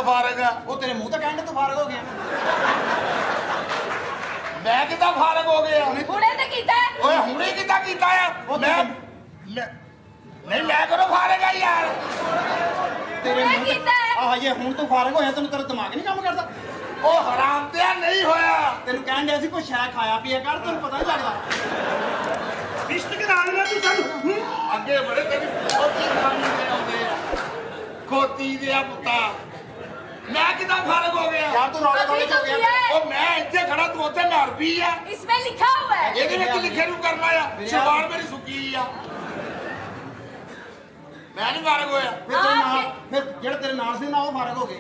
फारग है? वो तेरे मुंह तो कहने तू फारग हो गया। मैं कितना फारग हो गया? ਹੁਣੇ ਤੇ ਕੀਤਾ ਹੈ। ओए हुणे कितना कीता है? नहीं मैं करो फारग है यार। तेरे ਹੁਣੇ मुंह ਕੀਤਾ ਹੈ। आह ये हुण तू फारग होया तेन तेरा दिमाग नहीं काम करता? ओ हराम दिया नहीं होया। तेन कह दिया सी कोई शै खाया पिया कर तेन पता नहीं लगता। रिश्त करा लेना तू सानू अगे बड़े तेरी खोती खानी दे आउंदे आ खोती दे पुत्ता मैं कितना फारग हो गया यार तू रौला अभी रौले तो हो गया। किया है। ओ मैं इत्थे खड़ा तू उत्थे नर पी आ इसमें लिखा हुआ है। ਇਹਦੇ ਵਿੱਚ ਲਿਖੇ ਨੂੰ ਕਰਨਾ ਆ ਸਵਾਲ ਮੇਰੀ ਸੁੱਕੀ ਆ ਮੈਂ ਨਹੀਂ ਫਾਰਗ ਹੋਇਆ। फिर तेरे नाल फिर जेड़ा तेरे नाल सी ना वो फारग हो गए।